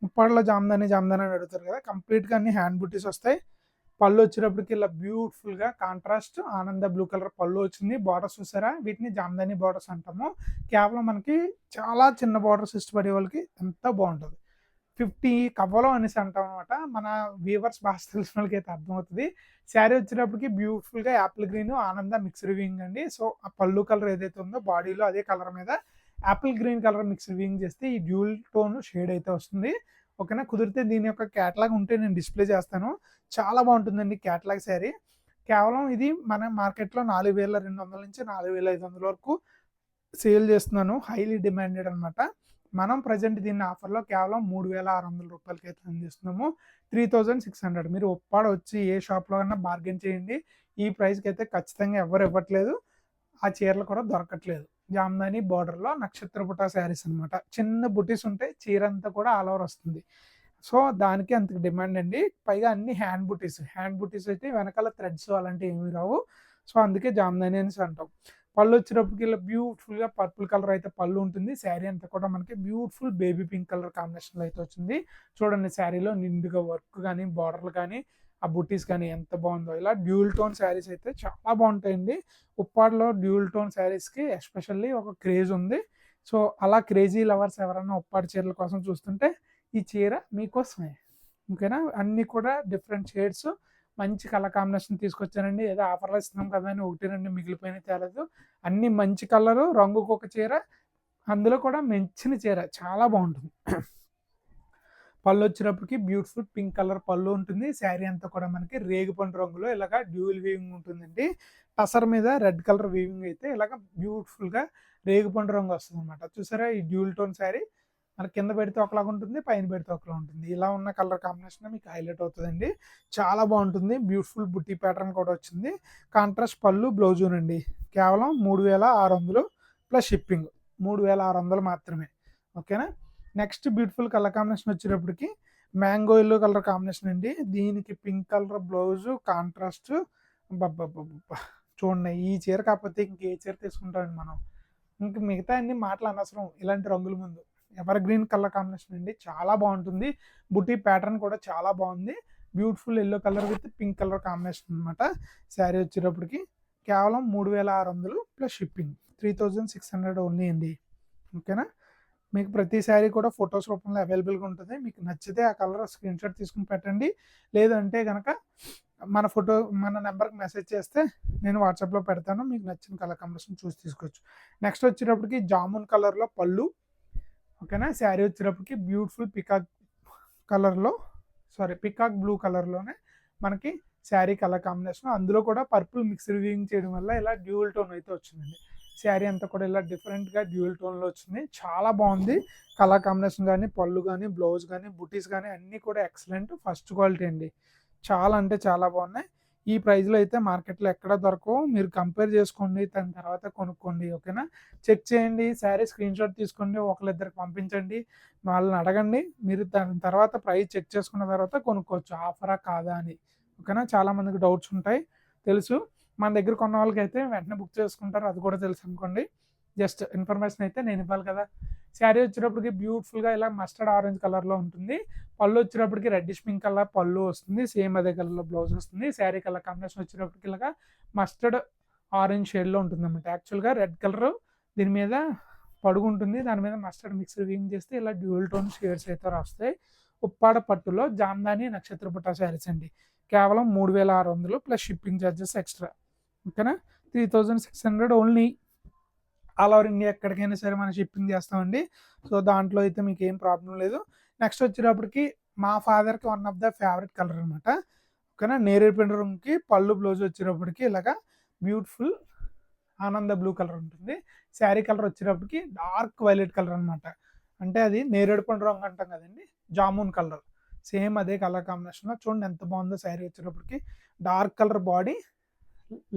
ముప్పాడలో జామ్దాని జామ్దాని అని అడుగుతారు కదా, కంప్లీట్గా అన్ని హ్యాండ్ బుటీస్ వస్తాయి. పళ్ళు వచ్చేటప్పటికి ఇలా బ్యూటిఫుల్గా కాంట్రాస్ట్ ఆనంద బ్లూ కలర్ పళ్ళు వచ్చింది. బార్డర్స్ చూసారా, వీటిని జామ్దాని బార్డర్స్ అంటాము. కేవలం మనకి చాలా చిన్న బార్డర్స్ ఇష్టపడే వాళ్ళకి ఎంత బాగుంటుంది. 50 కవ్వలో అనేసి అంటాం అనమాట. మన వీవర్స్ భాష తెలిసిన వాళ్ళకి అయితే అర్థమవుతుంది. శారీ వచ్చేటప్పటికి బ్యూటిఫుల్గా యాపిల్ గ్రీన్ ఆనంద మిక్స్డ్ వీవింగ్ అండి. సో ఆ పళ్ళు కలర్ ఏదైతే ఉందో బాడీలో అదే కలర్ మీద Apple green colour mixed weaving చేస్తే ఈ డ్యూల్ టోన్ షేడ్ అయితే వస్తుంది. ఓకేనా, కుదిరితే దీని యొక్క క్యాటలాగ్ ఉంటే నేను డిస్ప్లే చేస్తాను. చాలా బాగుంటుందండి క్యాటలాగ్ శారీ. కేవలం ఇది మన మార్కెట్లో 4200 నుంచి 4500 వరకు సేల్ చేస్తున్నాను. హైలీ డిమాండెడ్ అనమాట. మనం ప్రజెంట్ దీన్ని ఆఫర్లో కేవలం 3600 రూపాయలకి అయితే అందిస్తున్నాము. 3600. మీరు ఉప్పాడ వచ్చి ఏ షాప్లో కన్నా బార్గెన్ చేయండి. ఈ ప్రైస్కి అయితే ఖచ్చితంగా ఎవరు ఇవ్వట్లేదు. ఆ చీరలు కూడా దొరకట్లేదు. జామ్దాని బార్డర్లో నక్షత్ర బుటా శారీస్ అనమాట. చిన్న బుటీస్ ఉంటాయి, చీర అంతా కూడా ఆల్ ఓవర్ వస్తుంది. సో దానికి అంత డిమాండ్ అండి. పైగా అన్ని హ్యాండ్ బుటీస్ అయితే వెనకాల థ్రెడ్స్ అలాంటివి ఏమీ రావు. సో అందుకే జామ్దాని అనేసి అంటాం. పళ్ళు వచ్చేటప్పటికి ఇలా బ్యూటిఫుల్గా పర్పుల్ కలర్ అయితే పళ్ళు ఉంటుంది. శారీ అంతా కూడా మనకి బ్యూటిఫుల్ బేబీ పింక్ కలర్ కాంబినేషన్లో అయితే వచ్చింది. చూడండి, శారీలో నిండుగా వర్క్ కానీ బార్డర్లు కానీ ఆ బుటీస్ కానీ ఎంత బాగుందో. ఇలా డ్యూల్ టోన్ శారీస్ అయితే చాలా బాగుంటాయండి. ఉప్పాడలో డ్యూల్ టోన్ శారీస్కి ఎస్పెషల్లీ ఒక క్రేజ్ ఉంది. సో అలా క్రేజీ లవర్స్ ఎవరైనా ఉప్పాడు చీరల కోసం చూస్తుంటే ఈ చీర మీకోసమే. ఓకేనా, అన్నీ కూడా డిఫరెంట్ షేడ్స్ మంచి కలర్ కాంబినేషన్ తీసుకొచ్చానండి. ఏదో ఆఫర్లో ఇస్తున్నాం కదా అని 1, 2 మిగిలిపోయిన తేలేదు. అన్ని మంచి కలరు, రంగుకు ఒక చీర, అందులో కూడా మెచ్చిన చీర చాలా బాగుంటుంది. పళ్ళు వచ్చినప్పటికి బ్యూటిఫుల్ పింక్ కలర్ పళ్ళు ఉంటుంది. శారీ అంతా కూడా మనకి రేగిపండు రంగులో ఇలాగ డ్యూల్ వీవింగ్ ఉంటుందండి. టసర్ మీద రెడ్ కలర్ వీవింగ్ అయితే ఇలాగ బ్యూటిఫుల్గా రేగిపండు రంగు వస్తుంది అనమాట. చూసారా, ఈ డ్యూల్ టోన్ శారీ మన కింద పెడితే ఒకలాగా ఉంటుంది, పైన పెడితే ఒకలా ఉంటుంది. ఇలా ఉన్న కలర్ కాంబినేషన్ మీకు హైలైట్ అవుతుందండి. చాలా బాగుంటుంది. బ్యూటిఫుల్ బుట్టి ప్యాటర్న్ కూడా వచ్చింది. కాంట్రాస్ట్ పళ్ళు బ్లౌజునండి. కేవలం 3600 ప్లస్ షిప్పింగ్. 3600 మాత్రమే. ఓకేనా. నెక్స్ట్ బ్యూటిఫుల్ కలర్ కాంబినేషన్ వచ్చేటప్పటికి మ్యాంగో ఎల్లో కలర్ కాంబినేషన్ అండి. దీనికి పింక్ కలర్ బ్లౌజు కాంట్రాస్ట్. చూడండి, ఈ చీర కాకపోతే ఇంకే చీర తీసుకుంటామండి మనం. ఇంక మిగతా అన్ని మాటలు అనవసరం ఇలాంటి రంగుల ముందు. ఎవర్ గ్రీన్ కలర్ కాంబినేషన్ అండి, చాలా బాగుంటుంది. బుటీ ప్యాటర్న్ కూడా చాలా బాగుంది. Beautiful yellow colour with pink colour combination అనమాట. శారీ వచ్చేటప్పటికి కేవలం 3600 ప్లస్ షిప్పింగ్. 3600 ఓన్లీ అండి. ఓకేనా. మీకు ప్రతి శారీ కూడా ఫొటోస్ రూపంలో అవైలబుల్గా ఉంటుంది. మీకు నచ్చితే ఆ కలర్ స్క్రీన్ షాట్ తీసుకుని పెట్టండి. లేదంటే కనుక మన నెంబర్కి మెసేజ్ చేస్తే నేను వాట్సాప్లో పెడతాను. మీకు నచ్చిన కలర్ కాంబినేషన్ చూసి తీసుకోవచ్చు. నెక్స్ట్ వచ్చేటప్పటికి జామున్ కలర్లో పళ్ళు. ఓకేనా. శారీ వచ్చేటప్పటికి బ్యూటిఫుల్ పికాక్ బ్లూ కలర్లోనే మనకి శారీ కలర్ కాంబినేషన్. అందులో కూడా పర్పుల్ మిక్స్డ్ వీవింగ్ చేయడం వల్ల ఇలా డ్యూయల్ టోన్ అయితే వచ్చిందండి. శారీ అంతా కూడా ఇలా డిఫరెంట్గా డ్యూయల్ టోన్లో వచ్చింది. చాలా బాగుంది. కలర్ కాంబినేషన్ కానీ, పళ్ళు కానీ, బ్లౌజ్ కానీ, బుటీస్ కానీ అన్నీ కూడా ఎక్సలెంట్, ఫస్ట్ క్వాలిటీ అండి. చాలా అంటే చాలా బాగున్నాయి. ఈ ప్రైస్లో అయితే మార్కెట్లో ఎక్కడ దొరకవు. మీరు కంపేర్ చేసుకోండి, దాని తర్వాత కొనుక్కోండి. ఓకేనా. చెక్ చేయండి, శారీ స్క్రీన్ షాట్ తీసుకోండి, ఒకరిద్దరికి పంపించండి, వాళ్ళని అడగండి. మీరు దాని తర్వాత ప్రైస్ చెక్ చేసుకున్న తర్వాత కొనుక్కోవచ్చు, ఆఫరా కాదా అని. ఓకేనా. చాలామందికి డౌట్స్ ఉంటాయి, తెలుసు. మన దగ్గర కొన్న వాళ్ళకి అయితే వెంటనే బుక్ చేసుకుంటారు, అది కూడా తెలుసు అనుకోండి. జస్ట్ ఇన్ఫర్మేషన్ అయితే నేను ఇవ్వాలి కదా. శారీ వచ్చేటప్పటికి బ్యూటిఫుల్గా ఇలా మస్టర్డ్ ఆరెంజ్ కలర్లో ఉంటుంది. పళ్ళు వచ్చేటప్పటికి రెడ్డిష్ పింక్ కలర్ పళ్ళు వస్తుంది. సేమ్ అదే కలర్లో బ్లౌజ్ వస్తుంది. శారీ కలర్ కాంబినేషన్ వచ్చేటప్పటికి ఇలాగా మస్టర్డ్ ఆరెంజ్ షేడ్లో ఉంటుంది అన్నమాట. యాక్చువల్గా రెడ్ కలర్ దీని మీద పడుగు ఉంటుంది, దాని మీద మస్టర్డ్ మిక్స్ వీవింగ్ చేస్తే ఇలా డ్యూయల్ టోన్ షేడ్స్ అయితే వస్తాయి. ఉప్పాడ పట్టులో జామ్దాని నక్షత్ర బుట్ట శారీస్ అండి. కేవలం 3600 ప్లస్ షిప్పింగ్ ఛార్జెస్ ఎక్స్ట్రా. ఓకేనా. 3600 ఓన్లీ. ఆల్ ఓవర్ ఇండియా ఎక్కడికైనా సరే మనం షిప్పింగ్ చేస్తామండి. సో దాంట్లో అయితే మీకు ఏం ప్రాబ్లం లేదు. నెక్స్ట్ వచ్చేటప్పటికి మా ఫాదర్కి one of the favourite colour అనమాట. ఓకేనా. నేరేడు రంగుకి పళ్ళు బ్లౌజ్ వచ్చేటప్పటికి ఇలాగా బ్యూటిఫుల్ ఆనంద బ్లూ కలర్ ఉంటుంది. శారీ కలర్ వచ్చేటప్పటికి డార్క్ వైలెట్ కలర్ అనమాట. అంటే అది నేరేడు పండు రంగు అంటాం కదండి, జామున్ కలర్. సేమ్ అదే కలర్ కాంబినేషన్లో చూడండి ఎంత బాగుందో. శారీ వచ్చేటప్పటికి dark colour body,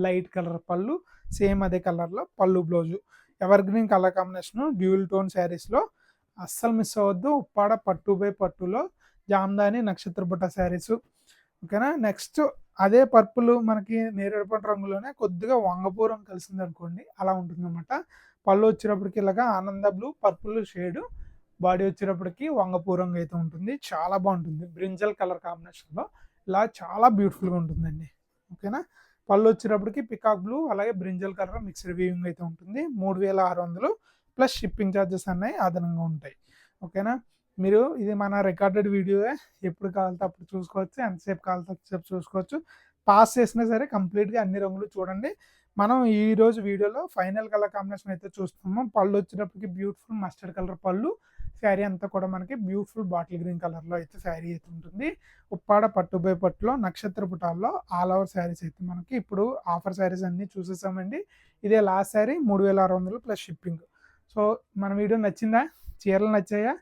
light colour పళ్ళు, సేమ్ అదే కలర్లో పళ్ళు blouse. Ever green colour combination dual tone శారీస్లో అస్సలు మిస్ అవ్వద్దు. ఉప్పాడ పట్టు బై పట్టులో జామ్దాని నక్షత్ర బుట్ట శారీస్. ఓకేనా. నెక్స్ట్ అదే పర్పుల్ మనకి నేరేడు పండు రంగులోనే కొద్దిగా వంగపూరం కలిసింది అనుకోండి, అలా ఉంటుందన్నమాట. పళ్ళు వచ్చేటప్పటికి ఇలాగా ఆనంద బ్లూ పర్పుల్ షేడ్, బాడీ వచ్చేటప్పటికి వంగపూరంగా అయితే ఉంటుంది. చాలా బాగుంటుంది బ్రింజల్ కలర్ కాంబినేషన్లో. ఇలా చాలా బ్యూటిఫుల్గా ఉంటుందండి. ఓకేనా. పళ్ళు వచ్చేటప్పటికి పికాక్ బ్లూ అలాగే బ్రింజల్ కలర్ మిక్స్డ్ వీవింగ్ అయితే ఉంటుంది. 3600 ప్లస్ షిప్పింగ్ ఛార్జెస్ అన్నవి అదనంగా ఉంటాయి. ఓకేనా. మీరు ఇది మన రికార్డెడ్ వీడియోయే, ఎప్పుడు కావాలితే అప్పుడు చూసుకోవచ్చు, ఎంతసేపు కావాలితే అంతసేపు చూసుకోవచ్చు. పాస్ చేసినా సరే కంప్లీట్గా అన్ని రంగులు చూడండి. మనం ఈరోజు వీడియోలో ఫైనల్ కలర్ కాంబినేషన్ అయితే చూస్తున్నాము. పళ్ళు వచ్చేటప్పటికి బ్యూటిఫుల్ మస్టర్డ్ కలర్ పళ్ళు, శారీ అంతా కూడా మనకి బ్యూటిఫుల్ బాటిల్ గ్రీన్ కలర్లో అయితే శారీ అయితే ఉంటుంది. ఉప్పాడ పట్టు బై పట్టులో నక్షత్ర పుటాల్లో ఆల్ ఓవర్ శారీస్ అయితే మనకి ఇప్పుడు ఆఫర్ శారీస్ అన్నీ చూసేసామండి. ఇదే last sari 3600 plus shipping. So మన వీడియో నచ్చిందా? చీరలు నచ్చాయా?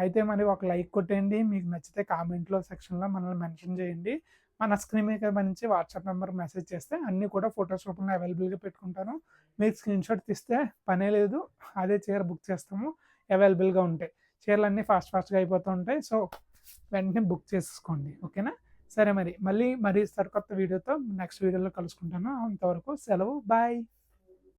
అయితే మరి ఒక లైక్ కొట్టేయండి. మీకు నచ్చితే కామెంట్లో సెక్షన్లో మనల్ని మెన్షన్ చేయండి. మన స్క్రీన్ మీద నుంచి వాట్సాప్ నెంబర్ మెసేజ్ చేస్తే అన్నీ కూడా ఫొటోస్ రూపంలో అవైలబుల్గా పెట్టుకుంటాను. మీరు స్క్రీన్ షాట్ తీస్తే పనే లేదు, అదే చీర బుక్ చేస్తాము అవైలబుల్గా ఉంటాయి. చీరలన్నీ ఫాస్ట్గా అయిపోతూ ఉంటాయి. సో వెంటనే బుక్ చేసేసుకోండి. ఓకేనా. సరే మరి మళ్ళీ సరికొత్త వీడియోతో నెక్స్ట్ వీడియోలో కలుసుకుంటాను. అంతవరకు సెలవు. బాయ్.